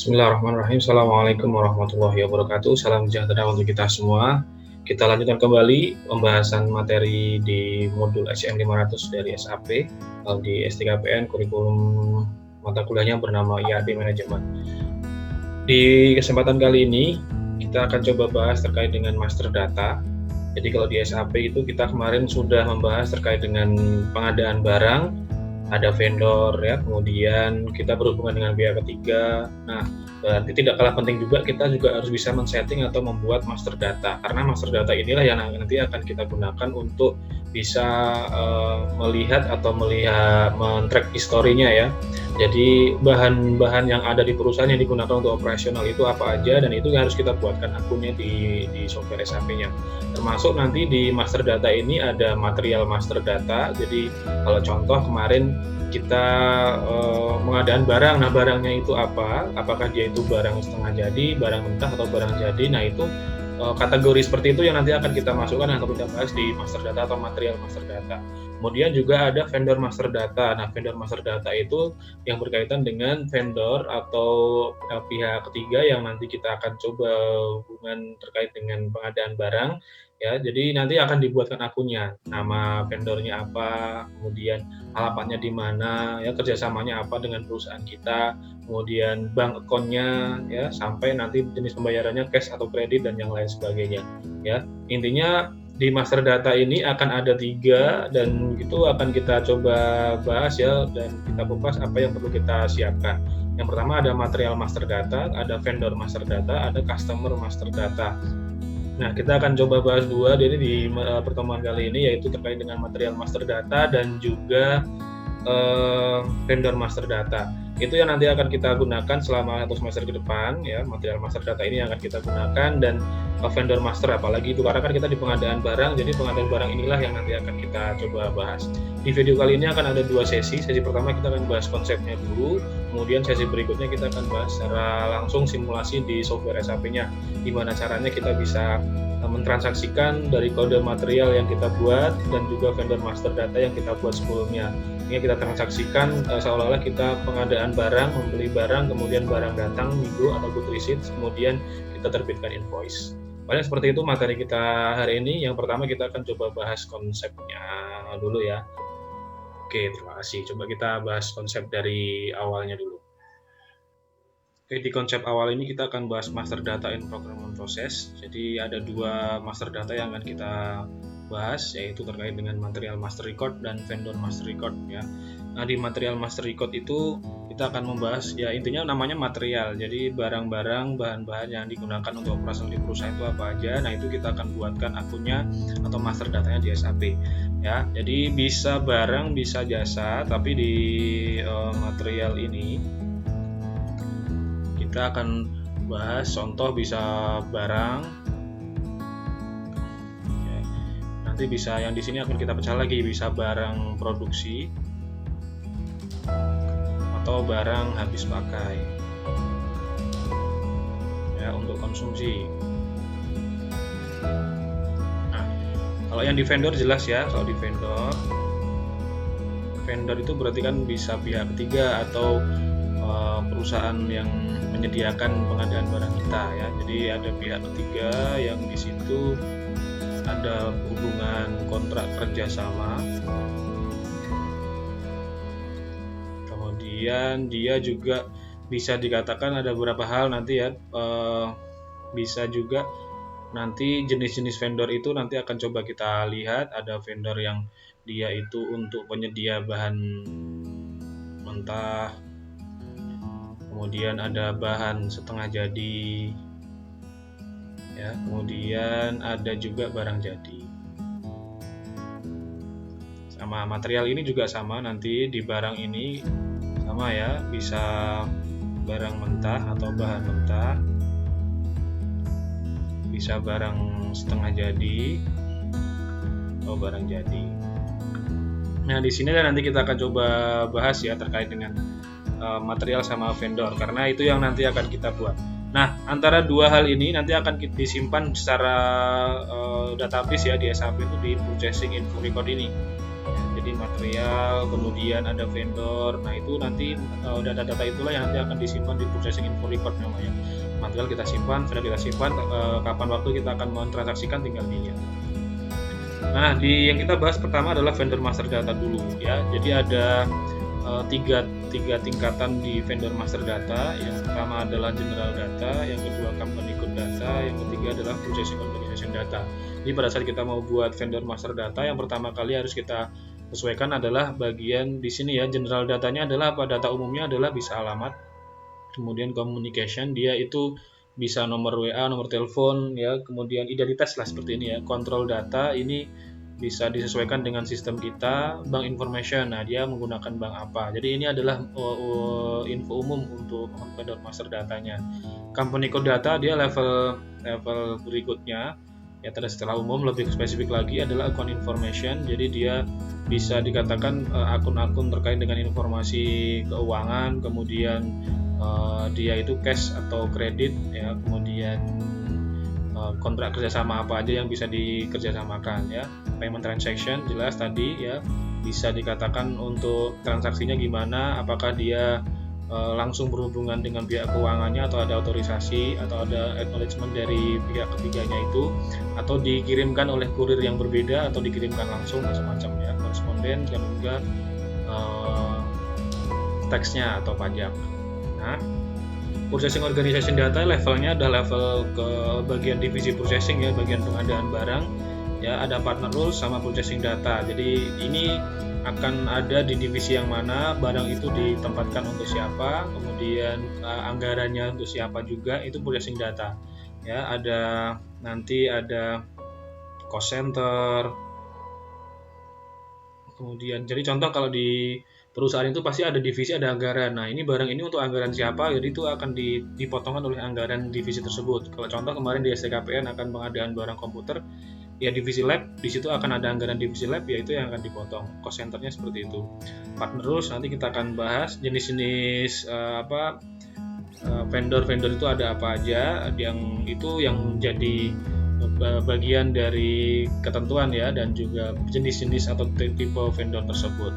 Bismillahirrahmanirrahim. Assalamualaikum warahmatullahi wabarakatuh. Salam sejahtera untuk kita semua. Kita lanjutkan kembali pembahasan materi di modul SCM 500 dari SAP di S3PN, kurikulum mata kuliahnya bernama ERP Manajemen. Di kesempatan kali ini kita akan coba bahas terkait dengan master data. Jadi kalau di SAP itu kita kemarin sudah membahas terkait dengan pengadaan barang, ada vendor ya, kemudian kita berhubungan dengan pihak ketiga. Nah, berarti tidak kalah penting juga kita juga harus bisa men-setting atau membuat master data, karena master data inilah yang nanti akan kita gunakan untuk bisa melihat atau men-track historinya ya. Jadi bahan-bahan yang ada di perusahaan yang digunakan untuk operasional itu apa aja, dan itu harus kita buatkan akunnya di software SAP-nya. Termasuk nanti di master data ini ada material master data. Jadi kalau contoh kemarin kita pengadaan barang, nah barangnya itu apa? Apakah dia itu barang setengah jadi, barang mentah, atau barang jadi? Nah itu kategori seperti itu yang nanti akan kita masukkan atau kita bahas di master data atau material master data. Kemudian juga ada vendor master data. Nah, vendor master data itu yang berkaitan dengan vendor atau pihak ketiga yang nanti kita akan coba hubungan terkait dengan pengadaan barang. Ya, jadi nanti akan dibuatkan akunnya, nama vendornya apa, kemudian alamatnya di mana, ya kerjasamanya apa dengan perusahaan kita, kemudian bank account-nya ya, sampai nanti jenis pembayarannya cash atau kredit dan yang lain sebagainya ya. Intinya di master data ini akan ada 3 dan itu akan kita coba bahas ya, dan kita kupas apa yang perlu kita siapkan. Yang pertama ada material master data, ada vendor master data, ada customer master data. Nah, kita akan coba bahas 2 jadi di pertemuan kali ini, yaitu terkait dengan material master data dan juga vendor master data. Itu yang nanti akan kita gunakan selama 1 semester ke depan ya. Material master data ini yang akan kita gunakan, dan vendor master apalagi itu karena kan kita di pengadaan barang, jadi pengadaan barang inilah yang nanti akan kita coba bahas. Di video kali ini akan ada 2 sesi. Sesi pertama kita akan bahas konsepnya dulu, kemudian sesi berikutnya kita akan bahas secara langsung simulasi di software SAP-nya, gimana caranya kita bisa mentransaksikan dari kode material yang kita buat dan juga vendor master data yang kita buat sebelumnya. Ini kita transaksikan seolah-olah kita pengadaan barang, membeli barang, kemudian barang datang, minggu atau good receipt, kemudian kita terbitkan invoice. Paling seperti itu materi kita hari ini. Yang pertama kita akan coba bahas konsepnya dulu ya. Oke, terima kasih. Coba kita bahas konsep dari awalnya dulu. Oke, di konsep awal ini kita akan bahas master data in procurement process. Jadi ada 2 master data yang akan kita bahas, yaitu terkait dengan material master record dan vendor master record ya. Nah, di material master record itu kita akan membahas ya, intinya namanya material. Jadi barang-barang, bahan-bahan yang digunakan untuk operasi di perusahaan itu apa aja. Nah, itu kita akan buatkan akunnya atau master datanya di SAP ya. Jadi bisa barang, bisa jasa, tapi di material ini kita akan bahas contoh bisa barang ya. Nanti bisa yang di sini akan kita pecah lagi, bisa barang produksi atau barang habis pakai ya, untuk konsumsi. Nah, kalau yang di vendor jelas ya. Kalau di vendor itu berarti kan bisa pihak ketiga atau perusahaan yang menyediakan pengadaan barang kita ya. Jadi ada pihak ketiga yang di situ ada hubungan kontrak kerjasama. Kemudian dia juga bisa dikatakan ada beberapa hal nanti ya, bisa juga nanti jenis-jenis vendor itu nanti akan coba kita lihat. Ada vendor yang dia itu untuk penyedia bahan mentah, kemudian ada bahan setengah jadi ya, kemudian ada juga barang jadi. Sama material ini juga sama, nanti di barang ini sama ya, bisa barang mentah atau bahan mentah, bisa barang setengah jadi atau barang jadi. Nah, di sini nanti kita akan coba bahas ya terkait dengan material sama vendor, karena itu yang nanti akan kita buat. Nah, antara 2 hal ini nanti akan disimpan secara database ya di SAP itu, di purchasing info record ini. Jadi material, kemudian ada vendor. Nah itu nanti data-data itulah yang nanti akan disimpan di purchasing info record namanya. Material kita simpan, vendor kita simpan, kapan waktu kita akan mentransaksikan tinggal dilihat. Nah, yang kita bahas pertama adalah vendor master data dulu ya. Jadi ada tiga tingkatan di vendor master data. Yang pertama adalah general data, yang kedua company code data, yang ketiga adalah purchasing organization data. Jadi pada saat kita mau buat vendor master data, yang pertama kali harus kita sesuaikan adalah bagian di sini ya. General datanya adalah apa? Data umumnya adalah bisa alamat, kemudian communication, dia itu bisa nomor WA, nomor telepon ya, kemudian identitas lah seperti ini ya. Control data ini bisa disesuaikan dengan sistem kita. Bank information, nah dia menggunakan bank apa. Jadi ini adalah info umum untuk vendor master datanya. Company code data dia level berikutnya ya, setelah umum lebih spesifik lagi adalah account information. Jadi dia bisa dikatakan akun-akun terkait dengan informasi keuangan, kemudian dia itu cash atau kredit ya, kemudian kontrak kerjasama apa aja yang bisa dikerjasamakan ya. Payment transaction jelas tadi ya, bisa dikatakan untuk transaksinya gimana, apakah dia langsung berhubungan dengan pihak keuangannya atau ada otorisasi atau ada acknowledgement dari pihak ketiganya itu, atau dikirimkan oleh kurir yang berbeda atau dikirimkan langsung macam-macam ya, koresponden dan juga teksnya atau pajak. Nah, purchasing organization data levelnya ada level ke bagian divisi purchasing ya, bagian pengadaan barang ya, ada partner rules sama purchasing data. Jadi ini akan ada di divisi yang mana, barang itu ditempatkan untuk siapa, kemudian anggarannya untuk siapa juga, itu purchasing data ya. Nanti ada cost center, kemudian jadi contoh kalau di perusahaan itu pasti ada divisi, ada anggaran. Nah ini barang ini untuk anggaran siapa, jadi itu akan dipotongkan oleh anggaran divisi tersebut. Kalau contoh kemarin di STKPN akan pengadaan barang komputer ya, divisi lab, di situ akan ada anggaran divisi lab, yaitu yang akan dipotong. Cost centernya seperti itu. Partner rules nanti kita akan bahas jenis-jenis vendor-vendor itu ada apa aja, yang itu yang menjadi bagian dari ketentuan ya, dan juga jenis-jenis atau tipe vendor tersebut.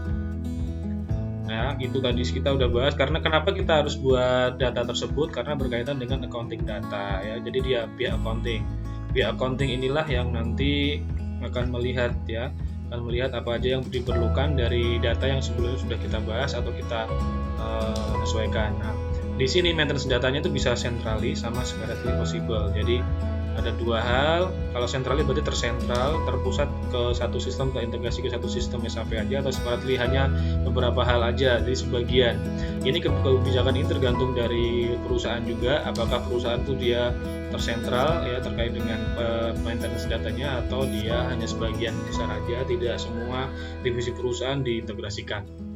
Nah, itu tadi kita udah bahas. Karena kenapa kita harus buat data tersebut? Karena berkaitan dengan accounting data ya. Jadi dia pihak accounting. Pihak accounting inilah yang nanti akan melihat ya, akan melihat apa aja yang diperlukan dari data yang sebelumnya sudah kita bahas atau kita sesuaikan. Nah, di sini maintenance datanya itu bisa centrally sama separately possible. Jadi ada dua hal. Kalau centrally berarti tersentral, terpusat ke satu sistem, terintegrasi ke satu sistem SAP aja, atau separately hanya beberapa hal aja, jadi sebagian. Ini kebijakan ini tergantung dari perusahaan juga, apakah perusahaan itu dia tersentral ya terkait dengan maintenance datanya, atau dia hanya sebagian besar aja, tidak semua divisi perusahaan diintegrasikan.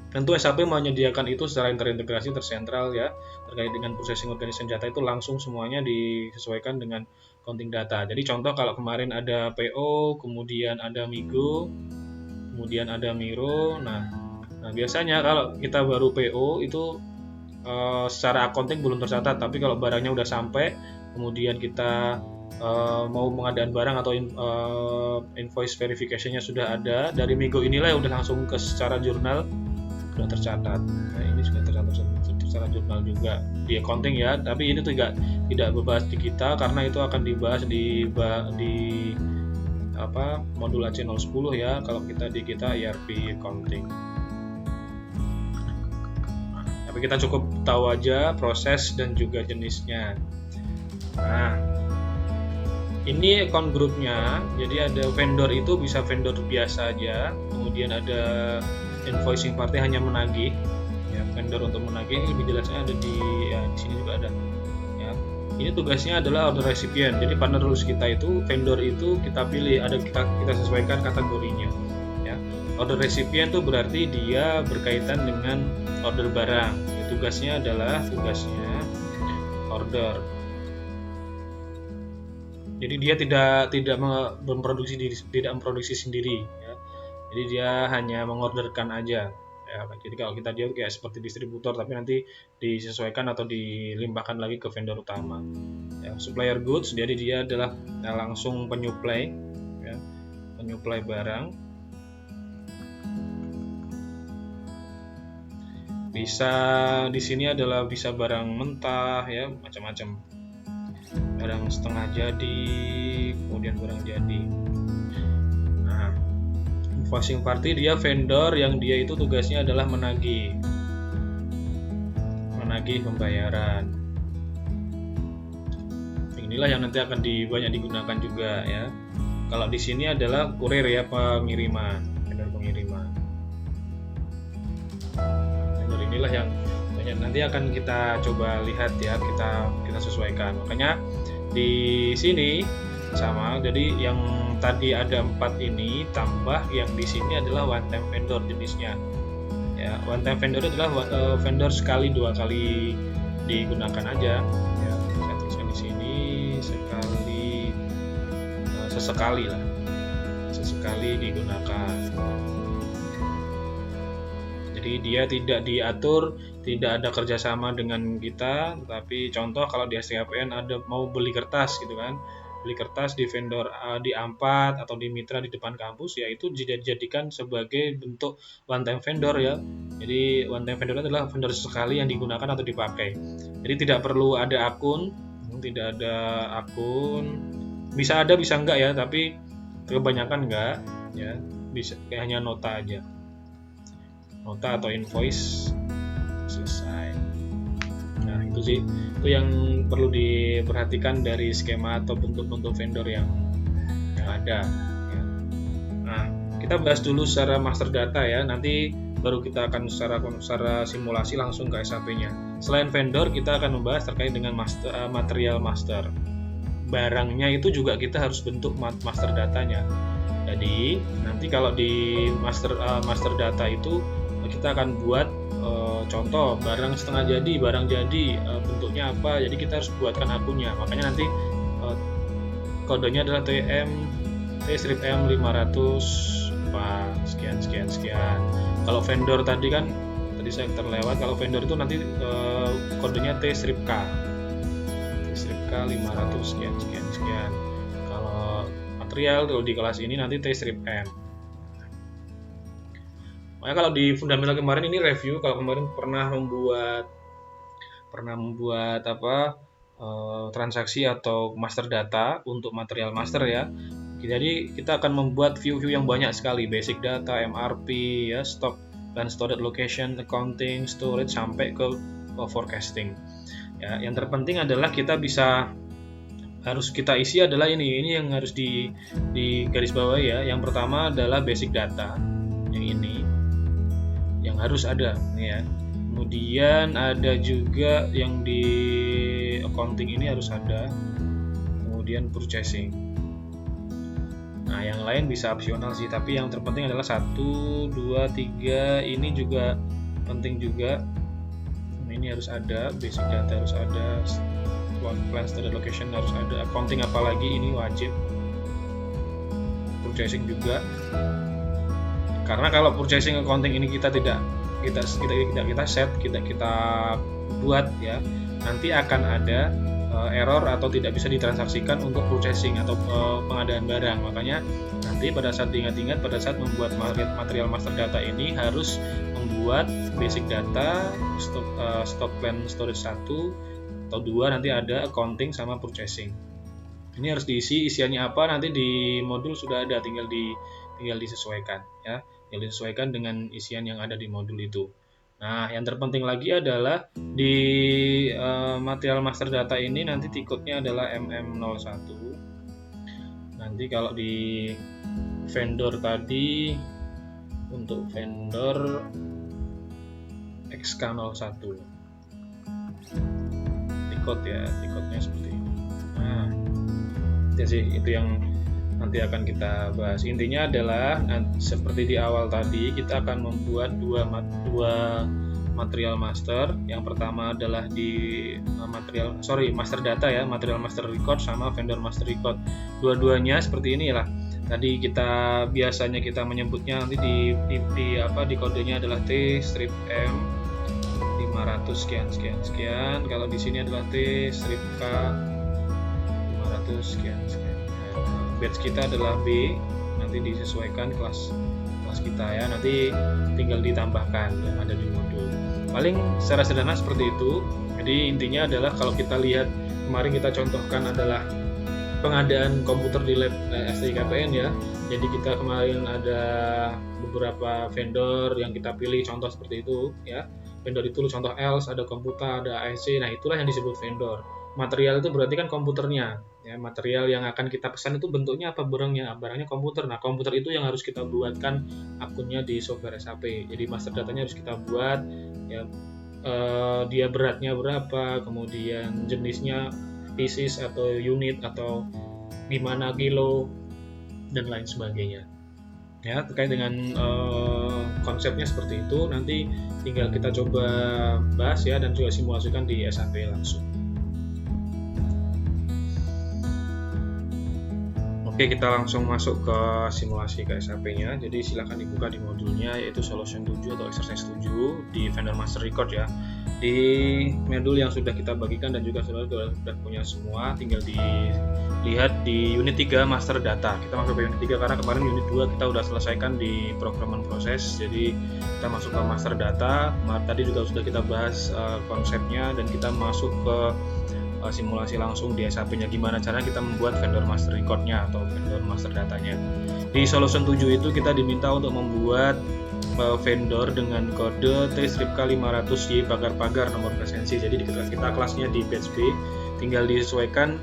Tentu SAP menyediakan itu secara terintegrasi, tersentral ya, terkait dengan processing organization data itu langsung semuanya disesuaikan dengan accounting data. Jadi contoh kalau kemarin ada PO, kemudian ada Migo, kemudian ada Miro. Nah biasanya kalau kita baru PO itu secara accounting belum tercatat, tapi kalau barangnya udah sampai, kemudian kita mau pengadaan barang atau invoice verification-nya sudah ada, dari Migo inilah udah langsung ke secara jurnal sudah tercatat. Nah ini juga tercatat secara jurnal juga di accounting ya, tapi ini tidak berbahas di kita karena itu akan dibahas di modul AC010 ya, kalau kita di ERP accounting. Tapi kita cukup tahu aja proses dan juga jenisnya. Nah ini account grupnya, jadi ada vendor itu bisa vendor biasa aja, kemudian ada invoicing party hanya menagih ya, vendor untuk menagih. Ini lebih jelasnya ada di sini juga ada ya. Ini tugasnya adalah order recipient. Jadi partner rules kita itu, vendor itu kita pilih, ada kita sesuaikan kategorinya ya. Order recipient itu berarti dia berkaitan dengan order barang ya, tugasnya order. Jadi dia tidak memproduksi sendiri ya. Jadi dia hanya mengorderkan aja ya. Jadi kalau dia kayak seperti distributor, tapi nanti disesuaikan atau dilimpahkan lagi ke vendor utama ya. Supplier goods, jadi dia adalah langsung penyuplai ya, penyuplai barang. Bisa di sini adalah bisa barang mentah ya, macam-macam. Barang setengah jadi, kemudian barang jadi. Nah, invoicing party dia vendor yang dia itu tugasnya adalah menagih pembayaran. Inilah yang nanti akan banyak digunakan juga ya. Kalau di sini adalah kurir ya, pengiriman, vendor pengiriman. Vendor inilah yang banyak nanti akan kita coba lihat ya, kita sesuaikan. Makanya di sini sama, jadi yang tadi ada 4 ini tambah yang di sini adalah one time vendor jenisnya. Ya, one time vendor adalah vendor sekali 2 kali digunakan aja. Ya, saya tuliskan di sini sekali, sesekali digunakan. Jadi dia tidak diatur, tidak ada kerjasama dengan kita. Tapi contoh kalau di STKPN ada mau beli kertas gitu kan, beli kertas di vendor di A4 atau di mitra di depan kampus, ya itu dijadikan sebagai bentuk one time vendor ya. Jadi one time vendor adalah vendor sekali yang digunakan atau dipakai. Jadi tidak perlu ada akun, bisa ada bisa enggak ya, tapi kebanyakan enggak ya, bisa hanya nota aja, nota atau invoice, selesai. Nah itu sih, itu yang perlu diperhatikan dari skema atau bentuk-bentuk vendor yang ada ya. Nah kita bahas dulu secara master data ya, nanti baru kita akan secara simulasi langsung ke SAP-nya. Selain vendor, kita akan membahas terkait dengan material master. Barangnya itu juga kita harus bentuk master datanya. Jadi nanti kalau di master data itu kita akan buat contoh barang setengah jadi, barang jadi bentuknya apa. Jadi kita harus buatkan akunnya. Makanya nanti kodenya adalah T-M 500 sekian. Kalau vendor tadi saya terlewat. Kalau vendor itu nanti kodenya T-K 500 sekian. Kalau material di kelas ini nanti T-M. Makanya kalau di fundamental kemarin ini review, kalau kemarin pernah membuat transaksi atau master data untuk material master ya. Jadi kita akan membuat view-view yang banyak sekali, basic data, MRP ya, stock dan storage location, accounting, storage sampai ke forecasting. Ya, yang terpenting adalah harus kita isi adalah ini yang harus di garis bawah ya. Yang pertama adalah basic data, yang ini yang harus ada ya. Kemudian ada juga yang di accounting ini harus ada. Kemudian purchasing. Nah, yang lain bisa opsional sih, tapi yang terpenting adalah 1, 2, 3 ini juga penting juga. Ini harus ada, basic data harus ada, plan standard location harus ada, accounting apalagi ini wajib, purchasing juga. Karena kalau purchasing accounting ini kita set, kita buat ya, nanti akan ada error atau tidak bisa ditransaksikan untuk purchasing atau pengadaan barang. Makanya nanti pada saat diingat-ingat pada saat membuat material master data ini harus membuat basic data, stock plan storage 1 atau 2, nanti ada accounting sama purchasing. Ini harus diisi, isiannya apa nanti di modul sudah ada, tinggal disesuaikan ya, yang disesuaikan dengan isian yang ada di modul itu. Nah, yang terpenting lagi adalah di material master data ini nanti tiketnya adalah MM01. Nanti kalau di vendor tadi, untuk vendor XK01 tiketnya seperti ini. Nah, itu yang nanti akan kita bahas. Intinya adalah seperti di awal tadi, kita akan membuat dua material master. Yang pertama adalah di master data ya, material master record sama vendor master record. Dua-duanya seperti inilah. Tadi biasanya kita menyebutnya nanti di kodenya adalah T-M 500 sekian. Kalau di sini adalah T-K 500 sekian. Batch kita adalah B, nanti disesuaikan kelas kita ya, nanti tinggal ditambahkan yang ada di modul. Paling secara sederhana seperti itu. Jadi intinya adalah kalau kita lihat kemarin kita contohkan adalah pengadaan komputer di lab STIKPN ya. Jadi kita kemarin ada beberapa vendor yang kita pilih contoh seperti itu ya. Vendor itu contoh ELS, ada komputer, ada ASC. Nah, itulah yang disebut vendor. Material itu berarti kan komputernya. Ya, material yang akan kita pesan itu bentuknya apa barangnya? Barangnya komputer. Nah, komputer itu yang harus kita buatkan akunnya di software SAP. Jadi master datanya harus kita buat ya, dia beratnya berapa, kemudian jenisnya pieces atau unit atau gimana kilo dan lain sebagainya. Ya, terkait dengan konsepnya seperti itu, nanti tinggal kita coba bahas ya dan juga simulasikan di SAP langsung. Oke, kita langsung masuk ke simulasi ke SAP-nya. Jadi silakan dibuka di modulnya yaitu Solution 7 atau Exercise 7 di Vendor Master Record ya. Di modul yang sudah kita bagikan dan juga sudah punya semua, tinggal dilihat di unit 3 Master Data. Kita masuk ke unit 3 karena kemarin unit 2 kita sudah selesaikan di programan proses. Jadi kita masuk ke Master Data. Tadi juga sudah kita bahas konsepnya dan kita masuk ke simulasi langsung di SAP-nya, gimana caranya kita membuat vendor master record-nya atau vendor master datanya. Di Solution 7 itu kita diminta untuk membuat vendor dengan kode T-500Y pagar-pagar nomor presensi. Jadi kita kelasnya di batch B, tinggal disesuaikan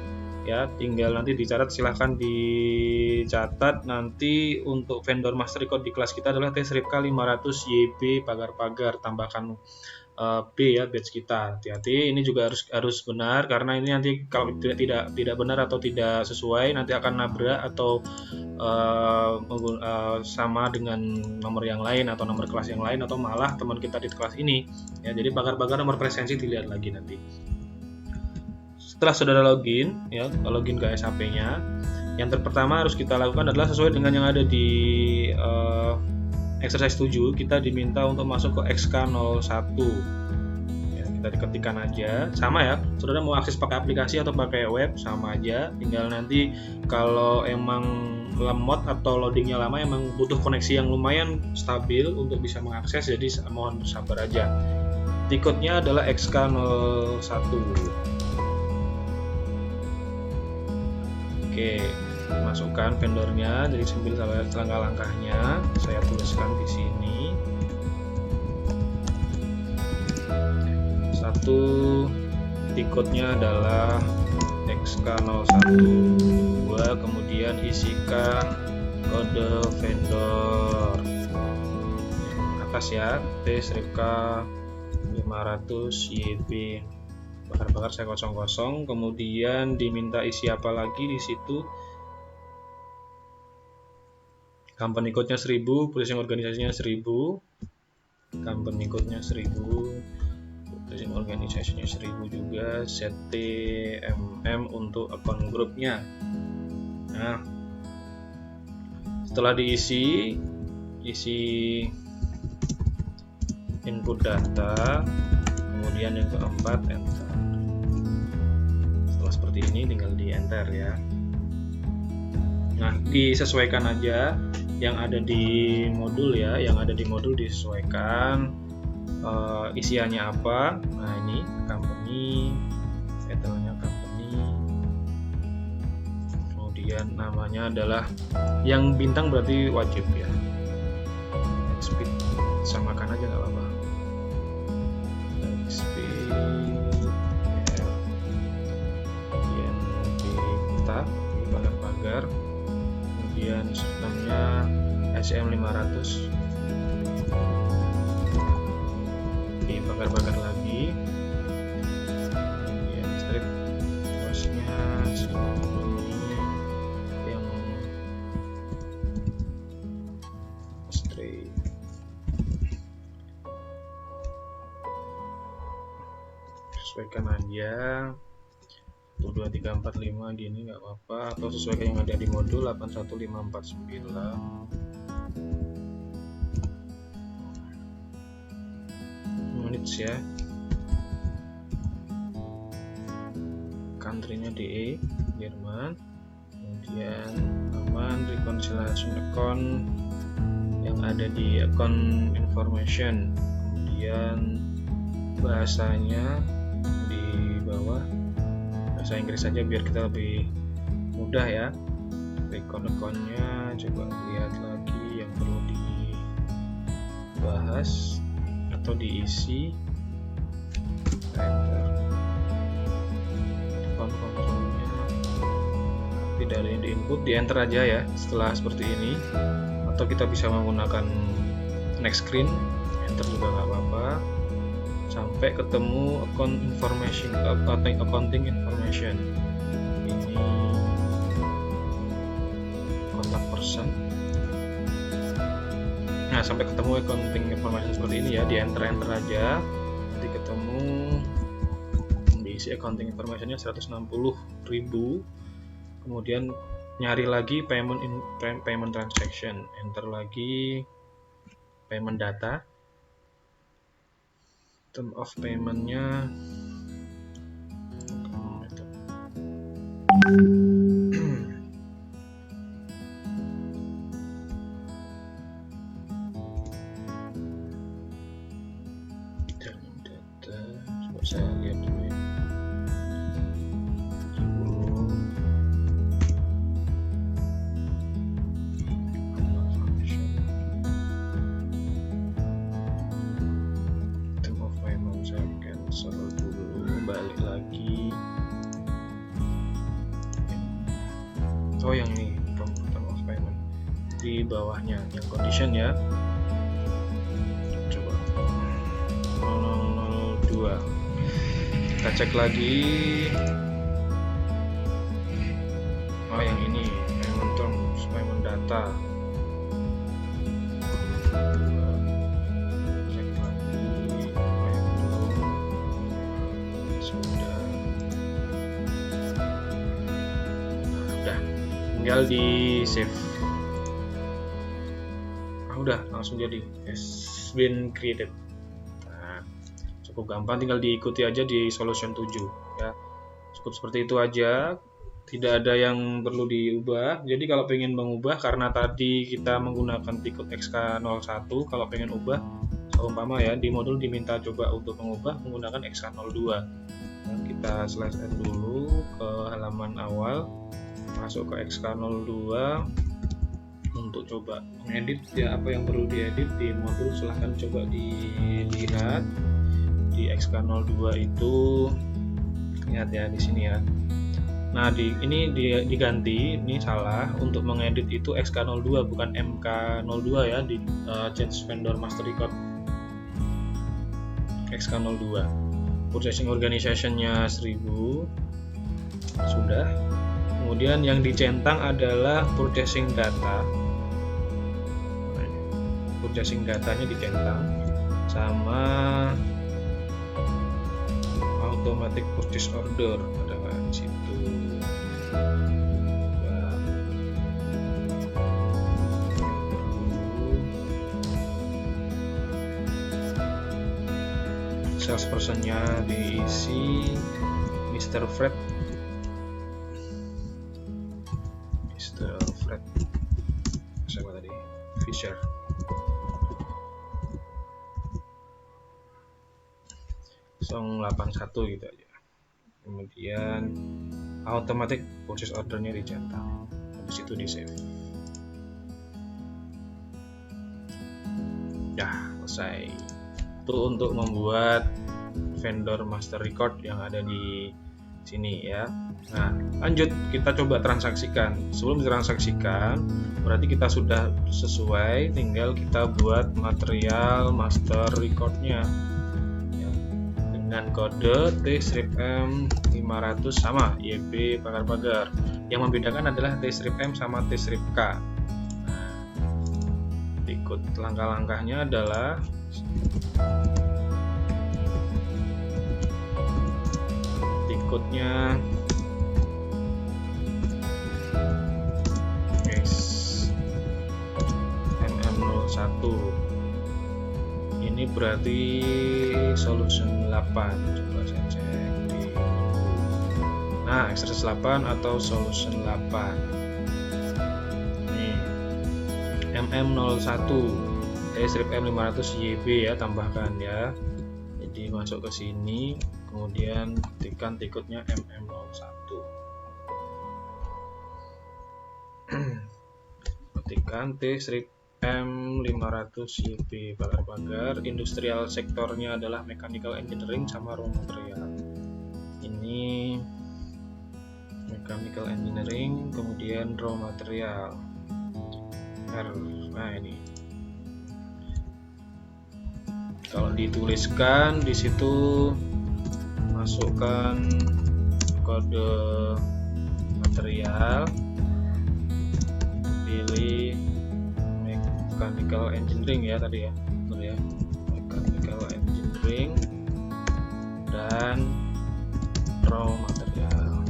ya, tinggal nanti dicatat, silahkan dicatat nanti untuk vendor master record di kelas kita adalah T-500YB pagar-pagar, tambahkan B ya, batch kita. Hati-hati, ini juga harus benar karena ini nanti kalau tidak benar atau tidak sesuai nanti akan nabrak atau sama dengan nomor yang lain atau nomor kelas yang lain atau malah teman kita di kelas ini ya. Jadi pagar-pagar nomor presensi dilihat lagi nanti. Setelah saudara login ya, login ke SAP-nya, yang pertama harus kita lakukan adalah sesuai dengan yang ada di Exercise 7, kita diminta untuk masuk ke XK01 ya, kita diketikkan aja, sama ya, saudara mau akses pakai aplikasi atau pakai web sama aja, tinggal nanti kalau emang lemot atau loadingnya lama emang butuh koneksi yang lumayan stabil untuk bisa mengakses, jadi mohon bersabar aja. Tiketnya adalah XK01. Oke, masukkan vendornya, jadi sambil langkah-langkahnya saya tuliskan di sini. Satu, tiketnya adalah XK01. Dua, kemudian isikan kode vendor atas ya, T-500YB bakar-bakar saya kosong-kosong. Kemudian diminta isi apa lagi di situ? Company code-nya 1000, position organisasinya 1000, company code-nya 1000, position organisasinya 1000 juga, ZTMM untuk akun grupnya. Nah, setelah diisi input data, kemudian yang keempat enter. Setelah seperti ini tinggal di enter ya. Nah, disesuaikan aja yang ada di modul ya, yang ada di modul disesuaikan isiannya apa. Nah, ini company, titelnya company, kemudian namanya adalah yang bintang berarti wajib ya, speed samakan aja nggak apa-apa, speed ya. Kemudian di kita di pagar-pagar, kemudian sistemnya SCM500 di bakar-bakar lagi, kemudian strip hostnya ini yang strip sesuaikan aja 1, 2, 3, 4, 5 gini nggak apa-apa, atau sesuaikan yang ada di modul 81549 units ya. Country-nya DE Jerman, kemudian aman, reconciliation account yang ada di account information, kemudian bahasanya di bawah, bahasa Inggris saja biar kita lebih mudah ya. Rekon-rekonnya coba lihat lagi yang perlu dibahas atau diisi. Enter. Kontrolnya tidak ada yang di input, di enter aja ya setelah seperti ini, atau kita bisa menggunakan next screen, enter juga nggak apa-apa sampai ketemu accounting information. Ini kontak person. Nah, sampai ketemu accounting information seperti ini ya, di enter aja, nanti ketemu diisi accounting informationnya 160.000. Kemudian nyari lagi payment transaction, enter lagi payment data, term of paymentnya data, coba saya lihat dulu ya. Balik lagi. Oh, yang ini term of payment di bawahnya yang condition ya. Coba 002. Kita cek lagi. Oh, yang ini payment terms, payment data. Tinggal di save. Udah langsung jadi, has been created. Nah, cukup gampang, tinggal diikuti aja di solution 7 ya. Cukup seperti itu aja, tidak ada yang perlu diubah. Jadi kalau pengen mengubah, karena tadi kita menggunakan tiket XK01, kalau pengen ubah seumpama ya, di modul diminta coba untuk mengubah menggunakan XK02. Nah, kita slash n dulu ke halaman awal, masuk ke XK02 untuk coba mengedit ya, apa yang perlu diedit di modul silahkan coba dilihat di XK02 itu, lihat ya di sini ya. Nah, ini diganti, ini salah, untuk mengedit itu XK02 bukan MK02 ya, di change vendor master record XK02. Purchasing organization-nya 1000 sudah. Kemudian yang dicentang adalah purchasing data. Purchasing datanya dicentang sama automatic purchase order ada di situ. Salesperson-nya diisi Mr. Fred. Siapa tadi? Fisher. Song 81 gitu aja. Kemudian automatic purchase ordernya dicentang, habis itu di save. Ya, selesai. Itu untuk membuat vendor master record yang ada di sini ya. Nah, lanjut kita coba transaksikan. Sebelum ditransaksikan, berarti kita sudah sesuai, tinggal kita buat material master recordnya ya, dengan kode T-M 500 sama YB pagar-pagar. Yang membedakan adalah T-M sama T-K. Nah, ikut langkah-langkahnya adalah tiketnya MM01 ini berarti solution 8. Coba saya cek di exercise 8 atau solution 8 nih, MM01 T-M 500 YB ya, tambahkan ya. Jadi masuk ke sini, kemudian ketikkan tiketnya MM01. Ketikkan T-strip M500 UP pagar-pagar. Industrial sektornya adalah mechanical engineering sama raw material. Ini mechanical engineering, kemudian raw material R. Nah ini kalau dituliskan di situ, masukkan kode material, pilih mechanical engineering ya tadi ya, benar ya, mechanical engineering dan raw material.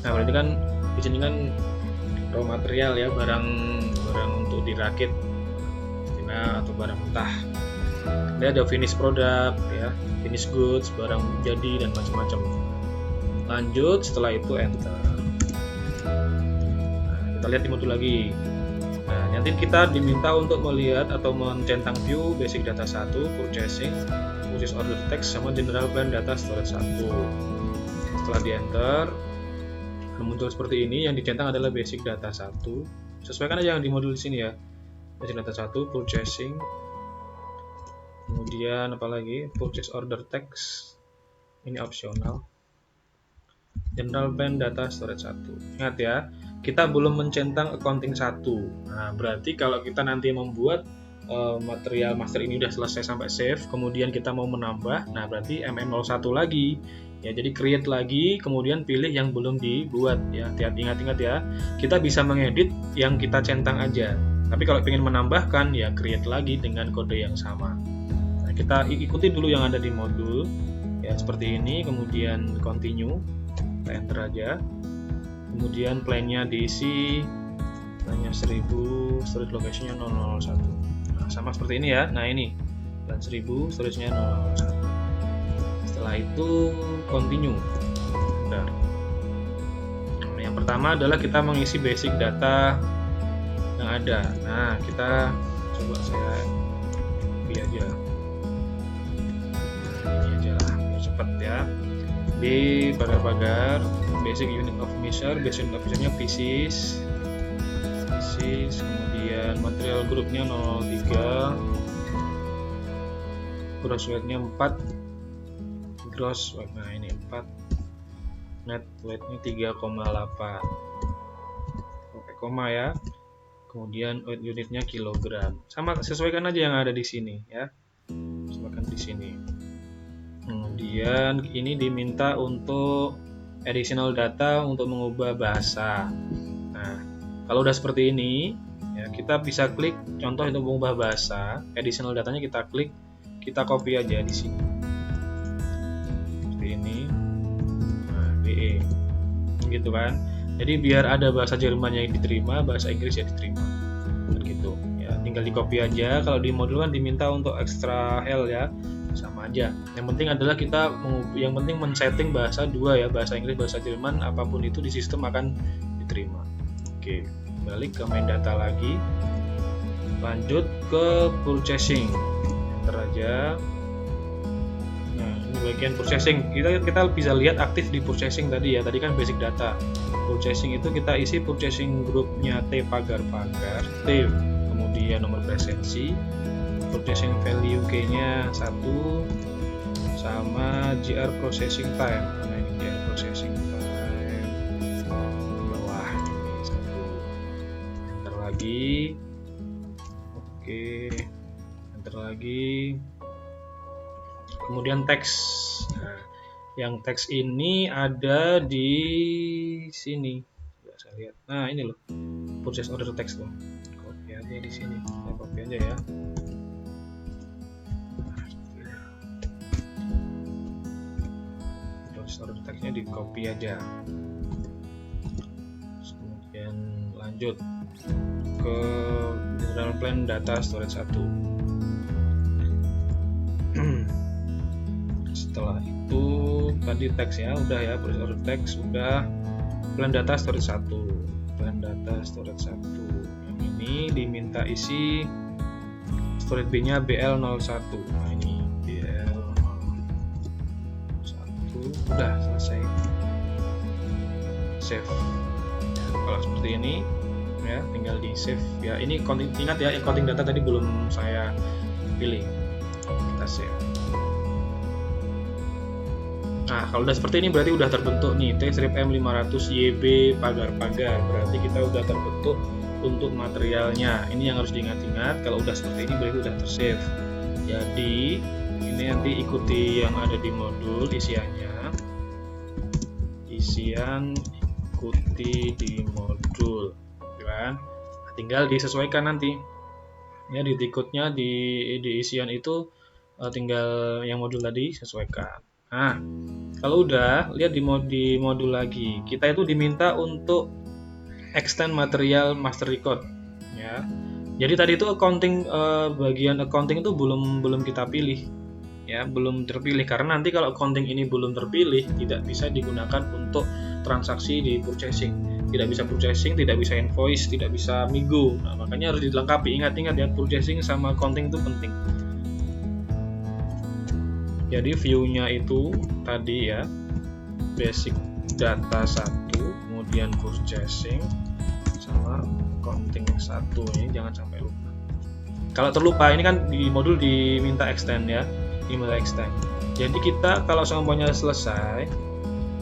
Nah berarti kan di sini kan raw material ya, barang untuk dirakit atau barang mentah. Dia ada finish product ya, finish goods, barang jadi dan macam-macam. Lanjut, setelah itu enter. Nah, kita lihat di modul lagi. Nah, nanti kita diminta untuk melihat atau mencentang view basic data 1, purchasing, purchase order text sama general plan data storage 1. Setelah di enter, muncul seperti ini. Yang dicentang adalah basic data 1. Sesuaikan aja yang di modul di sini ya. Basic data 1, purchasing, kemudian apalagi purchase order text, ini opsional, general plan data storage 1. Ingat ya, kita belum mencentang accounting 1. Nah berarti kalau kita nanti membuat material master ini udah selesai sampai save, kemudian kita mau menambah, nah berarti MM01 lagi ya. Jadi create lagi, kemudian pilih yang belum dibuat ya. Ingat-ingat ya, kita bisa mengedit yang kita centang aja. Tapi kalau ingin menambahkan ya create lagi dengan kode yang sama. Nah, kita ikuti dulu yang ada di modul ya seperti ini, kemudian continue, kita enter aja. Kemudian plan-nya diisi, plan-nya 1000, storage location-nya 001. Nah, sama seperti ini ya. Nah ini plan 1000, storage-nya 001. Setelah itu continue. Bentar. Nah, yang pertama adalah kita mengisi basic data yang ada. Nah kita coba saya copy aja, ini aja lah biar cepet ya. Di pagar-pagar basic unit of measure, basic unit of measure-nya pieces, kemudian material groupnya 03, gross weight-nya 4, gross weight, nah ini 4, net weight-nya 3,8, oke koma ya. Kemudian weight unitnya kilogram. Sama, sesuaikan aja yang ada di sini ya. Sesuaikan di sini. Kemudian ini diminta untuk additional data untuk mengubah bahasa. Nah, kalau udah seperti ini ya, kita bisa klik contoh untuk mengubah bahasa. Additional datanya kita klik, kita copy aja di sini. Seperti ini. Nah, BE. Gitu kan. Jadi biar ada bahasa Jermannya yang diterima, bahasa Inggris ya diterima, gitu ya. Tinggal di copy aja. Kalau di modul kan diminta untuk extra L ya, sama aja. Yang penting adalah kita men-setting bahasa dua ya, bahasa Inggris, bahasa Jerman, apapun itu di sistem akan diterima. Oke, balik ke main data lagi. Lanjut ke purchasing, enter aja. Nah ini bagian purchasing. Kita bisa lihat aktif di purchasing tadi ya. Tadi kan basic data. Purchasing itu kita isi purchasing grupnya T pagar-pagar, T kemudian nomor presensi, purchasing value K-nya 1, sama GR processing time. Nah ini GR processing time bawah ini 1. Enter lagi. Oke, enter lagi. Kemudian teks. Nah, yang teks ini ada di sini. Coba saya lihat. Nah, ini loh. Purchase order text loh. Copy aja di sini. Saya copy aja ya. Purchase order textnya di copy aja. Terus kemudian lanjut ke general plan data storage 1. Setelah itu tadi teks ya, udah ya, purchase order text udah, plan data storage 1, plan data storage 1. Yang ini diminta isi storage bin-nya BL01. Nah, ini BL01 udah selesai. Save. Kalau seperti ini ya, tinggal di save ya. Ini counting, ingat ya, counting data tadi belum saya pilih. Kita save. Nah, kalau udah seperti ini berarti udah terbentuk nih T-strip M500YB pagar-pagar. Berarti kita udah terbentuk untuk materialnya. Ini yang harus diingat-ingat. Kalau udah seperti ini berarti udah tersave. Jadi ini nanti ikuti yang ada di modul isiannya. Isian ikuti di modul, kan? Tinggal disesuaikan nanti. Ya, di tiketnya di isian itu tinggal yang modul tadi sesuaikan. Nah, kalau udah lihat di modul lagi, kita itu diminta untuk extend material master record, ya. Jadi tadi itu accounting, bagian accounting itu belum kita pilih, ya, belum terpilih karena nanti kalau accounting ini belum terpilih tidak bisa digunakan untuk transaksi di purchasing, tidak bisa purchasing, tidak bisa invoice, tidak bisa migo. Nah, makanya harus dilengkapi. Ingat-ingat ya, purchasing sama accounting itu penting. Jadi view-nya itu tadi ya, basic data 1, kemudian purchasing sama accounting 1. Ini jangan sampai lupa. Kalau terlupa, ini kan di modul diminta extend ya, diminta extend. Jadi kita kalau semuanya selesai,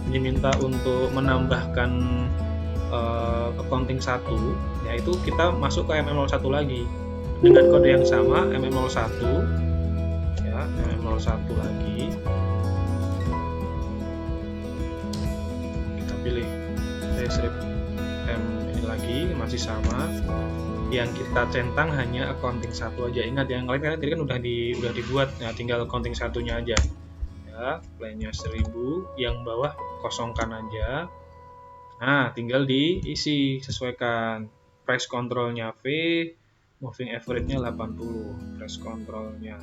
diminta untuk menambahkan accounting 1, yaitu kita masuk ke MM01 lagi dengan kode yang sama, MM01 ya, MM01 lagi kita pilih T-strip M ini lagi, masih sama. Yang kita centang hanya accounting 1 aja. Ingat yang lain kan tadi kan udah dibuat, nah tinggal accounting 1-nya aja ya. Plan-nya 1000, yang bawah kosongkan aja. Nah, tinggal diisi, sesuaikan. Price control-nya V, moving average-nya 80. Price control-nya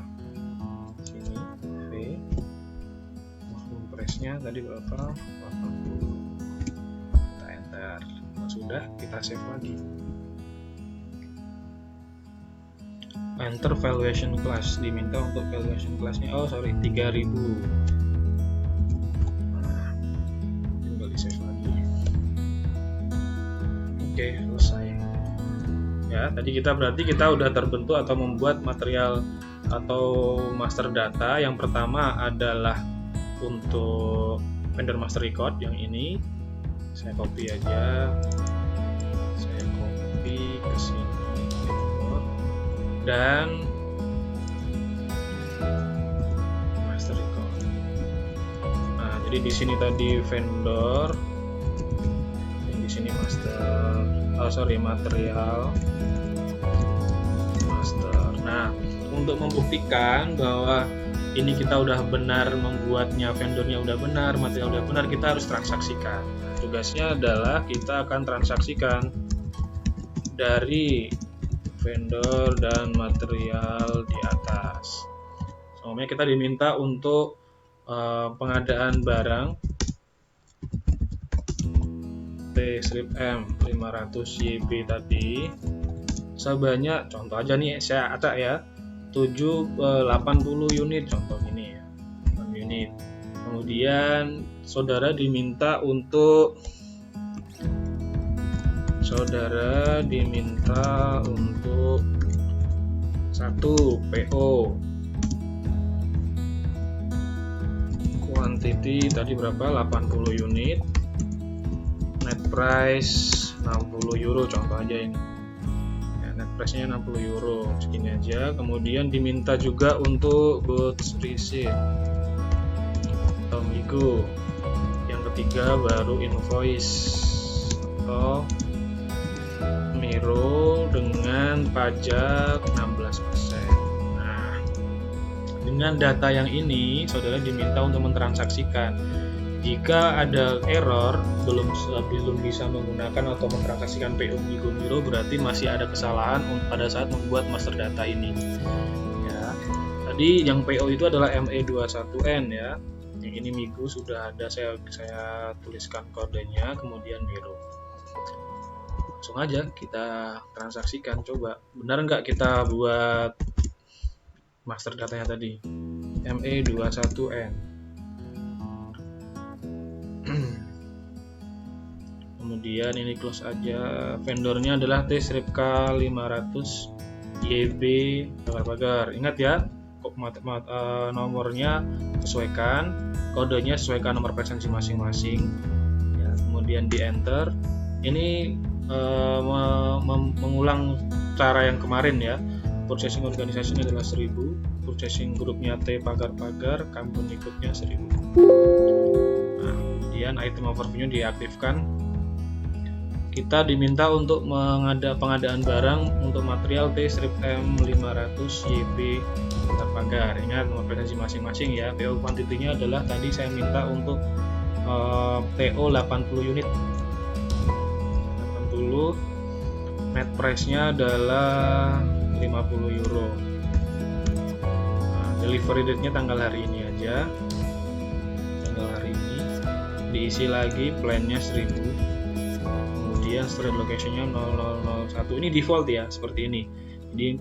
sini V, moving price-nya tadi berapa? 80. Kita enter. Nah, sudah, kita save lagi. Enter valuation class, diminta untuk valuation class-nya 3000. Nah, tinggal di save lagi. Oke, selesai. Ya, tadi berarti kita udah terbentuk atau membuat material atau master data. Yang pertama adalah untuk vendor master record yang ini. Saya copy aja. Saya copy ke sini. Dan master record. Nah, jadi di sini tadi vendor, di sini material master. Nah, untuk membuktikan bahwa ini kita udah benar membuatnya, vendornya udah benar, material udah benar, kita harus transaksikan. Nah, tugasnya adalah kita akan transaksikan dari vendor dan material di atas. Soalnya kita diminta untuk pengadaan barang T-strip M500YB tadi sebanyak, contoh aja nih saya acak ya, 80 unit contoh ini ya, 8 unit. Kemudian saudara diminta untuk satu PO quantity tadi berapa, 80 unit, net price 60 euro contoh aja ini ya, net price nya 60 euro segini aja. Kemudian diminta juga untuk goods receipt atau migo. Yang ketiga baru invoice atau Miro dengan pajak 16%. Nah, dengan data yang ini, saudara diminta untuk mentransaksikan. Jika ada error, belum bisa menggunakan atau mentransaksikan PO Migo Miro, berarti masih ada kesalahan pada saat membuat master data ini. Ya, tadi yang PO itu adalah ME21N ya. Yang ini Migo sudah ada, saya tuliskan kodenya, kemudian Miro. Langsung aja kita transaksikan, coba benar nggak kita buat master datanya tadi, ME21N. Kemudian ini close aja. Vendornya adalah T-Sripka 500 YB pagar-pagar. Ingat ya, nomornya sesuaikan, kodenya sesuaikan nomor presensi masing-masing ya, kemudian di enter. Ini mengulang cara yang kemarin ya. Purchasing organisasinya adalah 1000, purchasing grupnya T pagar-pagar, company code-nya 1000. Nah, kemudian item overview diaktifkan. Kita diminta untuk pengadaan barang untuk material T-strip M500 YB pagar. Ingat nomor presensi masing-masing ya. PO quantity-nya adalah tadi saya minta untuk PO 80 unit. 80. Net price-nya adalah 50 euro. Nah, delivery date-nya tanggal hari ini aja. Tanggal hari ini. Diisi lagi plan-nya 1000. Kemudian storage location-nya 0001. Ini default ya, seperti ini.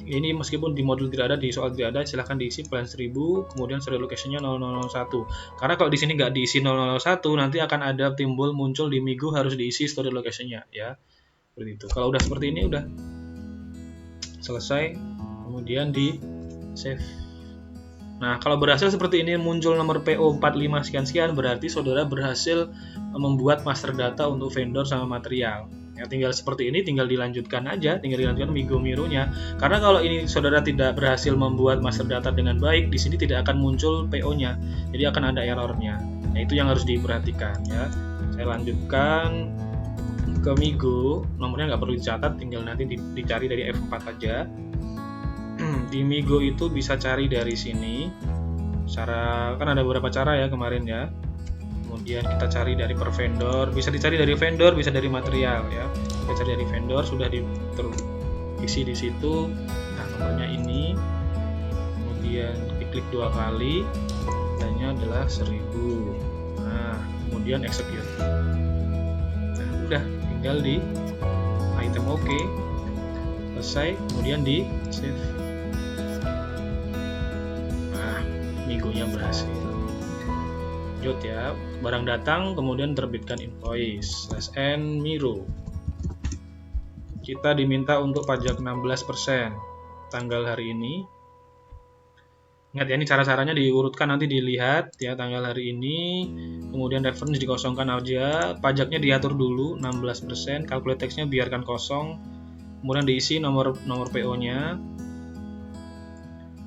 Ini meskipun di modul tidak ada, di soal tidak ada, silahkan diisi plan 1000, kemudian storage location-nya 0001. Karena kalau di sini nggak diisi 001, nanti akan ada muncul di Migo harus diisi storage location-nya ya. Seperti itu. Kalau udah seperti ini udah selesai, kemudian di save. Nah, kalau berhasil seperti ini muncul nomor PO 45 sekian-sekian, berarti saudara berhasil membuat master data untuk vendor sama material. Ya, tinggal seperti ini, tinggal dilanjutkan aja, tinggal dilanjutkan Migo Miro-nya. Karena kalau ini saudara tidak berhasil membuat master data dengan baik, di sini tidak akan muncul PO-nya. Jadi akan ada error-nya. Nah, itu yang harus diperhatikan ya. Saya lanjutkan ke Migo, nomornya nggak perlu dicatat, tinggal nanti dicari dari F4 aja. Di Migo itu bisa cari dari sini. Cara kan ada beberapa cara ya kemarin ya. Kemudian kita cari dari per vendor, bisa dicari dari vendor, bisa dari material ya. Kita cari dari vendor, sudah terisi di situ. Nah, nomornya ini. Kemudian diklik 2 kali, dananya adalah 1000. Nah, kemudian execute. Nah, udah tinggal di item OK. Selesai, kemudian di save. Nah, Migo-nya berhasil. Lanjut ya, barang datang kemudian terbitkan invoice /n Miro. Kita diminta untuk pajak 16% tanggal hari ini. Ingat ya, ini cara-caranya diurutkan, nanti dilihat ya, tanggal hari ini, kemudian reference dikosongkan aja, pajaknya diatur dulu 16%, calculate text-nya biarkan kosong, kemudian diisi nomor PO-nya.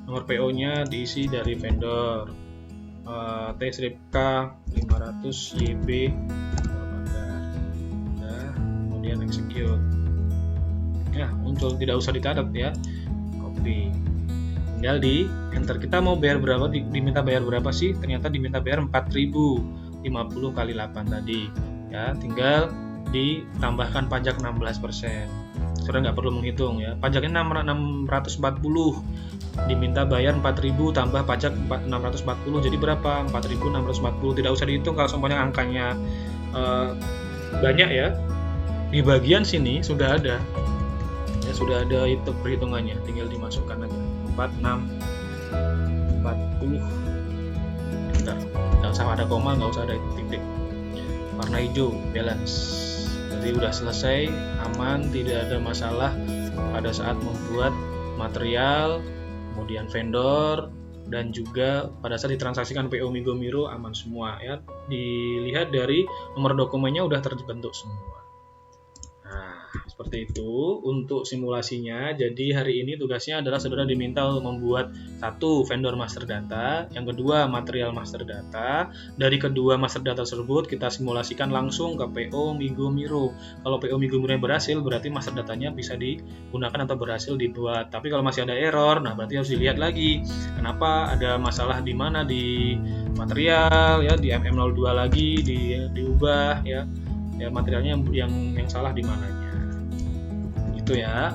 Nomor PO-nya diisi dari vendor. T-Sripka 500 YB kemudian execute ya, muncul, tidak usah dicatat ya, copy, tinggal di enter. Kita mau bayar berapa, diminta bayar berapa sih, ternyata diminta bayar 4000, 50 kali 8 tadi ya, tinggal ditambahkan pajak 16%. Sudah nggak perlu menghitung ya, pajaknya 640, diminta bayar 4000 tambah pajak 640, jadi berapa? 4640. Tidak usah dihitung kalau semuanya angkanya banyak ya. Di bagian sini sudah ada ya, sudah ada itu perhitungannya, tinggal dimasukkan aja 4640. Bentar, nggak usah ada koma, nggak usah ada titik, warna hijau balance. Jadi udah selesai, aman, tidak ada masalah pada saat membuat material, kemudian vendor, dan juga pada saat ditransaksikan PO Migo Miro, aman semua ya. Dilihat dari nomor dokumennya udah terbentuk semua. Nah, seperti itu untuk simulasinya. Jadi hari ini tugasnya adalah saudara diminta untuk membuat satu vendor master data, yang kedua material master data. Dari kedua master data tersebut kita simulasikan langsung ke PO Migo Miro. Kalau PO Migo Miro berhasil, berarti master datanya bisa digunakan atau berhasil dibuat. Tapi kalau masih ada error, nah berarti harus dilihat lagi kenapa ada masalah di mana di material ya, di MM02 lagi diubah ya. Ya, materialnya yang salah di mananya gitu ya.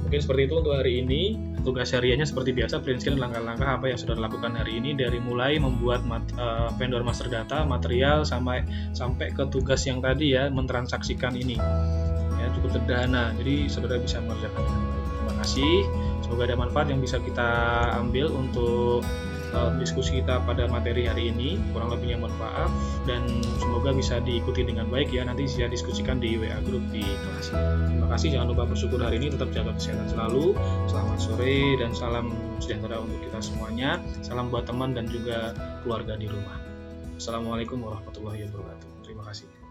Mungkin seperti itu untuk hari ini. Tugas hariannya seperti biasa, print screen langkah-langkah apa yang sudah dilakukan hari ini, dari mulai membuat vendor master data, material, sampai ke tugas yang tadi ya, mentransaksikan ini ya, cukup sederhana, jadi saudara bisa mengerjakan dengan baik. Terima kasih. Semoga ada manfaat yang bisa kita ambil untuk diskusi kita pada materi hari ini. Kurang lebihnya mohon maaf, dan semoga bisa diikuti dengan baik ya. Nanti saya diskusikan di WA Group di kelas. Terima kasih, jangan lupa bersyukur hari ini, tetap jaga kesehatan selalu. Selamat sore dan salam sejahtera untuk kita semuanya. Salam buat teman dan juga keluarga di rumah. Assalamualaikum warahmatullahi wabarakatuh. Terima kasih.